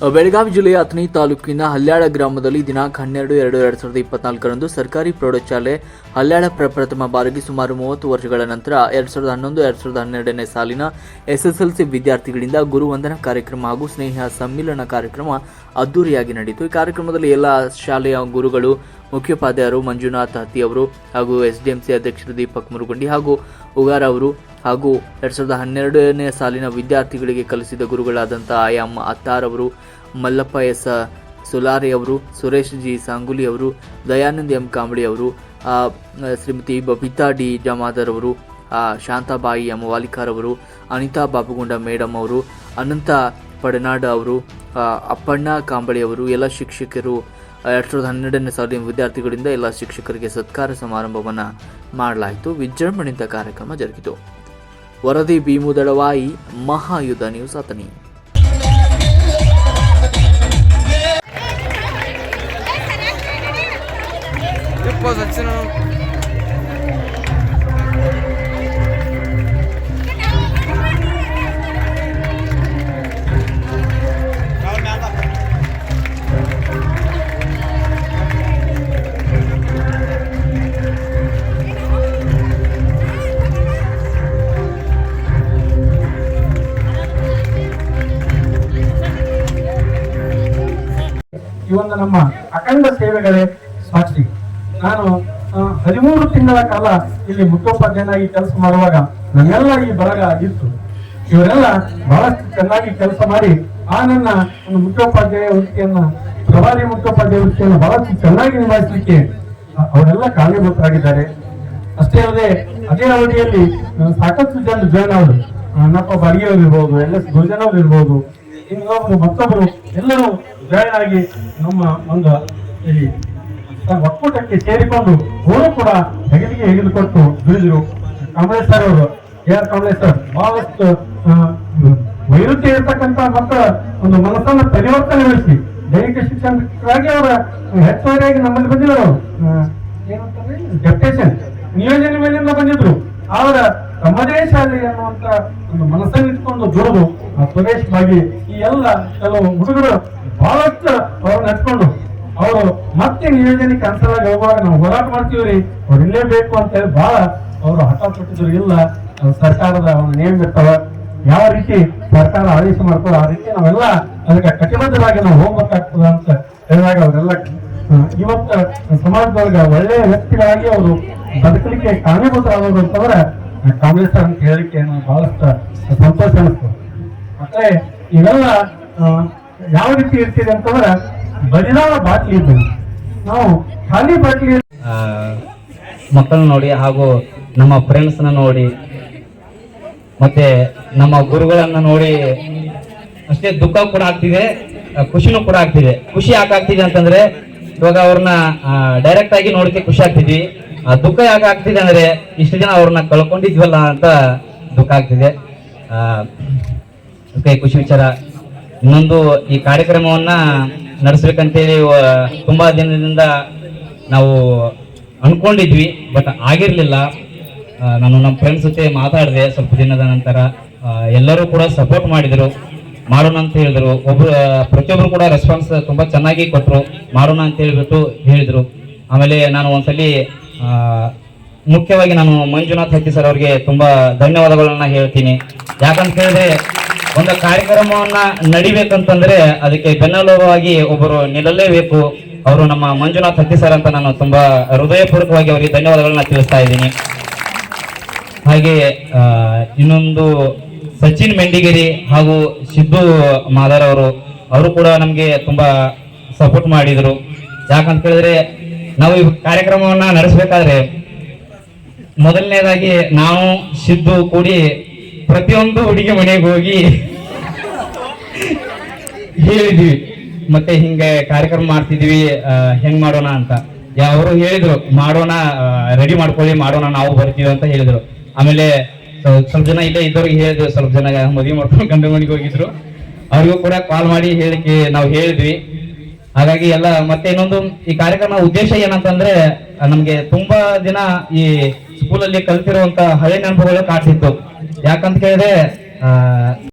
ಬೆಳಗಾವಿ ಜಿಲ್ಲೆಯ ಅಥಣಿ ತಾಲೂಕಿನ ಹಲ್ಯಾಳ ಗ್ರಾಮದಲ್ಲಿ ದಿನಾಂಕ 12/2/2024ರಂದು ಸರ್ಕಾರಿ ಪ್ರೌಢಶಾಲೆ ಹಲ್ಯಾಳ ಪ್ರಪ್ರಥಮ ಬಾರಿಗೆ ಸುಮಾರು 30 ವರ್ಷಗಳ ನಂತರ 2011-2012ನೇ ಸಾಲಿನ ಎಸ್ಎಸ್ಎಲ್ಸಿ ವಿದ್ಯಾರ್ಥಿಗಳಿಂದ ಗುರುವಂದನಾ ಕಾರ್ಯಕ್ರಮ ಹಾಗೂ ಸ್ನೇಹ ಸಮ್ಮಿಲನ ಕಾರ್ಯಕ್ರಮ ಅದ್ದೂರಿಯಾಗಿ ನಡೆಯಿತು. ಈ ಕಾರ್ಯಕ್ರಮದಲ್ಲಿ ಎಲ್ಲ ಶಾಲೆಯ ಗುರುಗಳು, ಮುಖ್ಯೋಪಾಧ್ಯಾಯರು ಮಂಜುನಾಥ್ ಹತ್ತಿ ಅವರು ಹಾಗೂ ಎಸ್ಡಿಎಂಸಿ ಅಧ್ಯಕ್ಷರು ದೀಪಕ್ ಮುರುಗುಂಡಿ ಹಾಗೂ ಉಗಾರ ಅವರು ಹಾಗೂ 2012ನೇ ಸಾಲಿನ ವಿದ್ಯಾರ್ಥಿಗಳಿಗೆ ಕಲಿಸಿದ ಗುರುಗಳಾದಂಥ ಐಎಂ ಅತ್ತಾರ್ ಅವರು, ಮಲ್ಲಪ್ಪ ಎಸ್ ಸುಲಾರೆ ಅವರು, ಸುರೇಶ್ ಜಿ ಸಾಂಗುಲಿ ಅವರು, ದಯಾನಂದ್ ಎಂ ಕಾಂಬಳಿ ಅವರು, ಶ್ರೀಮತಿ ಬಬಿತಾ ಡಿ ಜಮಾದರ್ ಅವರು, ಶಾಂತಾಬಾಯಿ ಎಂ ವಾಲಿಕಾರ್ ಅವರು, ಅನಿತಾ ಬಾಬುಗುಂಡ ಮೇಡಮ್ ಅವರು, ಅನಂತ ಪಡನಾಡ್ ಅವರು, ಅಪ್ಪಣ್ಣ ಕಾಂಬಳಿ ಅವರು, ಎಲ್ಲ ಶಿಕ್ಷಕರು 2012ನೇ ಸಾಲಿನ ವಿದ್ಯಾರ್ಥಿಗಳಿಂದ ಎಲ್ಲ ಶಿಕ್ಷಕರಿಗೆ ಸತ್ಕಾರ ಸಮಾರಂಭವನ್ನು ಮಾಡಲಾಯಿತು. ವಿಜೃಂಭಣೆಯಿಂದ ಕಾರ್ಯಕ್ರಮ ಜರುಗಿತು. ವರದಿ ಭೀಮುದಳವಾಯಿ, ಮಹಾಯುಧ ನ್ಯೂಸ್ ಅಥಣಿ. ಈ ಒಂದು ನಮ್ಮ ಅಖಂಡ ಸೇವೆಗಳೇ ಸಾಕ್ಷಿ. ನಾನು 13 ತಿಂಗಳ ಕಾಲ ಇಲ್ಲಿ ಮುಖ್ಯೋಪಾಧ್ಯಾಯನಾಗಿ ಕೆಲಸ ಮಾಡುವಾಗ ನನ್ನೆಲ್ಲ ಈ ಬಳಗ ಇತ್ತು. ಇವರೆಲ್ಲ ಬಹಳಷ್ಟು ಚೆನ್ನಾಗಿ ಕೆಲಸ ಮಾಡಿ ನನ್ನ ಒಂದು ಮುಖ್ಯೋಪಾಧ್ಯಾಯ ವೃತ್ತಿಯನ್ನ, ಪ್ರಭಾರಿ ಮುಖ್ಯೋಪಾಧ್ಯಾಯ ವೃತ್ತಿಯನ್ನು ಬಹಳಷ್ಟು ಚೆನ್ನಾಗಿ ನಿಭಾಯಿಸಲಿಕ್ಕೆ ಅವರೆಲ್ಲ ಕಾರಣೀಭೂತರಾಗಿದ್ದಾರೆ. ಅಷ್ಟೇ ಅಲ್ಲದೆ ಅದೇ ಅವಧಿಯಲ್ಲಿ ಸಾಕಷ್ಟು ಜನ ಜಾಯ್ನ್ ಅವರು, ನಪ್ಪ ಬಾಡಿಗೆಯವರು ಇರ್ಬೋದು, LS ಗುರುಜನ್ ಅವರು ಇರ್ಬೋದು, ಇನ್ನೊಬ್ರು ಮತ್ತೊಬ್ರು ಎಲ್ಲರೂ ಜಾಯ್ನ್ ಆಗಿ ನಮ್ಮ ಒಂದು ಈ ಒಕ್ಕೂಟಕ್ಕೆ ಸೇರಿಕೊಂಡು ಅವರು ಕೂಡ ಹೆಗಲಿಗೆ ಹಿಡಿದುಕೊಟ್ಟು ದುಡಿದ್ರು. ಕಮಲೇಶ್ವರ್ ಅವರು, AR ಕಮಲೇಶ್ವರ್ ಬಹಳಷ್ಟು ವೈರುಧ್ಯ ಇರತಕ್ಕಂತ ಮಕ್ಕಳ ಒಂದು ಮನಸ್ಸನ್ನು ಪರಿವರ್ತನೆಗೊಳಿಸಿ ದೈಹಿಕ ಶಿಕ್ಷಕರಾಗಿ ಅವರ ಹೆಚ್ಚುವರಿಯಾಗಿ ನಮ್ಮಲ್ಲಿ ಬಂದಿದ್ರು. ಏನಂತಾರೆ, ಡೆಪ್ಟೇಷನ್ ನಿಯೋಜನೆ ಮೇಲಿಂದ ಬಂದಿದ್ರು. ಅವರ ತಮ್ಮದೇ ಶಾಲೆ ಅನ್ನುವಂತ ಒಂದು ಮನಸ್ಸನ್ನು ಇಟ್ಕೊಂಡು ದುಡಿದು ಸುರೇಶ್ ಬಾಗಿ ಈ ಎಲ್ಲ ಕೆಲವು ಹುಡುಗರು ಬಹಳಷ್ಟು ಅವ್ರನ್ನ ಹಚ್ಕೊಂಡು ಅವರು ಮತ್ತೆ ನಿಯೋಜನೆ ಕ್ಯಾನ್ಸಲ್ ಆಗಿ ಹೋಗುವಾಗ ನಾವು ಹೋರಾಟ ಮಾಡ್ತೀವ್ರಿ, ಅವ್ರು ಇಲ್ಲೇ ಬೇಕು ಅಂತ ಹೇಳಿ ಬಹಳ ಅವರು ಹಠ ಪಟ್ಟಿದ್ರು. ಇಲ್ಲ, ಸರ್ಕಾರದ ಒಂದು ನಿಯಮ ಇರ್ತಾವ, ಯಾವ ರೀತಿ ಸರ್ಕಾರ ಆದೇಶ ಮಾಡ್ತಾರೋ ಆ ರೀತಿ ನಾವೆಲ್ಲ ಅದಕ್ಕೆ ಕಟಿಬದ್ಧರಾಗಿ ನಾವು ಹೋಗ್ಬೇಕಾಗ್ತದ ಅಂತ ಹೇಳಿದಾಗ ಅವರೆಲ್ಲ ಇವತ್ತು ಸಮಾಜದೊಳಗೆ ಒಳ್ಳೆಯ ವ್ಯಕ್ತಿಗಳಾಗಿ ಅವರು ಬದುಕಲಿಕ್ಕೆ ಕಾರಣೀಭೂತರಾದವರು ಅಂತಂದ್ರೆ ಕಾಂಗ್ರೆಸ್ ಅಂತ ಹೇಳಿಕ್ಕೆ ನಾವು ಬಹಳಷ್ಟು ಸಂತೋಷ ಅನಿಸ್ತು. ಮತ್ತೆ ಇವೆಲ್ಲ ಯಾವ ರೀತಿ ಇರ್ತಿದೆ ಅಂತಂದ್ರೆ ಬರಿದಾದ ಬಾಟ್ಲಿ ಇದ್ದು ನಾವು ಖಾಲಿ ಬಾಟ್ಲಿ ಮಕ್ಕಳನ್ನ ನೋಡಿ ಹಾಗೂ ನಮ್ಮ ಫ್ರೆಂಡ್ಸ್ನ ನೋಡಿ ಮತ್ತೆ ನಮ್ಮ ಗುರುಗಳನ್ನ ನೋಡಿ ಅಷ್ಟೇ ದುಃಖ ಕೂಡ ಆಗ್ತಿದೆ, ಖುಷಿನೂ ಕೂಡ ಆಗ್ತಿದೆ. ಖುಷಿ ಯಾಕಾಗ್ತಿದೆ ಅಂತಂದ್ರೆ ಇವಾಗ ಅವ್ರನ್ನ ಡೈರೆಕ್ಟ್ ಆಗಿ ನೋಡಕ್ಕೆ ಖುಷಿ ಆಗ್ತಿದ್ವಿ. ದುಃಖ ಯಾಕೆ ಆಗ್ತಿದೆ ಅಂದ್ರೆ ಇಷ್ಟು ಜನ ಅವ್ರನ್ನ ಕಳ್ಕೊಂಡಿದ್ವಲ್ಲ ಅಂತ ದುಃಖ ಆಗ್ತಿದೆ. ಖುಷಿ ವಿಚಾರ. ಇನ್ನೊಂದು, ಈ ಕಾರ್ಯಕ್ರಮವನ್ನ ನಡೆಸ್ಬೇಕಂತೇಳಿ ತುಂಬಾ ದಿನದಿಂದ ನಾವು ಅನ್ಕೊಂಡಿದ್ವಿ, ಬಟ್ ಆಗಿರ್ಲಿಲ್ಲ. ನಾನು ನಮ್ಮ ಫ್ರೆಂಡ್ಸ್ ಜೊತೆ ಮಾತಾಡಿದೆ ಸ್ವಲ್ಪ ದಿನದ ನಂತರ. ಎಲ್ಲರೂ ಕೂಡ ಸಪೋರ್ಟ್ ಮಾಡಿದ್ರು, ಮಾಡೋಣ ಅಂತ ಹೇಳಿದ್ರು. ಪ್ರತಿಯೊಬ್ರು ಕೂಡ ರೆಸ್ಪಾನ್ಸ್ ತುಂಬಾ ಚೆನ್ನಾಗಿ ಕೊಟ್ಟರು, ಮಾಡೋಣ ಅಂತ ಹೇಳ್ಬಿಟ್ಟು ಹೇಳಿದ್ರು. ಆಮೇಲೆ ನಾನು ಒಂದ್ಸಲಿ ಮುಖ್ಯವಾಗಿ ನಾನು ಮಂಜುನಾಥ್ ಹತ್ತಿ ಸರ್ ಅವ್ರಿಗೆ ತುಂಬಾ ಧನ್ಯವಾದಗಳನ್ನ ಹೇಳ್ತೀನಿ. ಯಾಕಂತ ಹೇಳಿದ್ರೆ ಒಂದು ಕಾರ್ಯಕ್ರಮವನ್ನ ನಡಿಬೇಕಂತಂದ್ರೆ ಅದಕ್ಕೆ ಬೆನ್ನೆಲುಬಾಗಿ ಒಬ್ಬರು ನಿಲ್ಲಲೇಬೇಕು. ಅವರು ನಮ್ಮ ಮಂಜುನಾಥ್ ಹತ್ತಿ ಸರ್ ಅಂತ ನಾನು ತುಂಬಾ ಹೃದಯಪೂರ್ವಕವಾಗಿ ಅವರಿಗೆ ಧನ್ಯವಾದಗಳನ್ನ ತಿಳಿಸ್ತಾ ಇದ್ದೀನಿ. ಹಾಗೆ ಇನ್ನೊಂದು ಸಚಿನ್ ಮೆಂಡಿಗೇರಿ ಹಾಗೂ ಸಿದ್ದು ಮಾದಾರ್ ಅವರು ಕೂಡ ನಮ್ಗೆ ತುಂಬಾ ಸಪೋರ್ಟ್ ಮಾಡಿದ್ರು. ಯಾಕಂತ ಹೇಳಿದ್ರೆ ನಾವು ಈ ಕಾರ್ಯಕ್ರಮವನ್ನ ನಡೆಸಬೇಕಾದ್ರೆ ಮೊದಲನೇದಾಗಿ ನಾವು ಸಿದ್ದು ಕೂಡಿ ಪ್ರತಿಯೊಂದು ಹುಡುಗಿ ಮನೆಗೆ ಹೋಗಿ ಹೇಳಿದ್ವಿ, ಮತ್ತೆ ಹಿಂಗೆ ಕಾರ್ಯಕ್ರಮ ಮಾಡ್ತಿದ್ವಿ, ಹೆಂಗ್ ಮಾಡೋಣ ಅಂತ. ಅವರು ಹೇಳಿದ್ರು, ಮಾಡೋಣ, ರೆಡಿ ಮಾಡ್ಕೊಳ್ಳಿ, ಮಾಡೋಣ, ನಾವು ಬರ್ತೀವಿ ಅಂತ ಹೇಳಿದ್ರು. ಆಮೇಲೆ ಸ್ವಲ್ಪ ಜನ ಇಲ್ಲೇ ಇದ್ದವ್ರಿಗೆ ಹೇಳಿದ್ರು, ಸ್ವಲ್ಪ ಜನ ಮದುವೆ ಮಾಡ್ಕೊಂಡು ಗಂಡು ಮನೆಗೆ ಹೋಗಿದ್ರು, ಅವ್ರಿಗೂ ಕೂಡ ಕಾಲ್ ಮಾಡಿ ಹೇಳಿಕೆ ನಾವು ಹೇಳಿದ್ವಿ. ಹಾಗಾಗಿ ಎಲ್ಲ ಮತ್ತೆ ಇನ್ನೊಂದು, ಈ ಕಾರ್ಯಕ್ರಮ ಉದ್ದೇಶ ಏನಂತಂದ್ರೆ ನಮ್ಗೆ ತುಂಬಾ ದಿನ ಈ ಸ್ಕೂಲಲ್ಲಿ ಕಲ್ತಿರುವಂತ ಹಳೆ ನೆನಪುಗಳು ಕಾಡ್ತಿತ್ತು. ಯಾಕಂತ ಕೇಳಿದ್ರೆ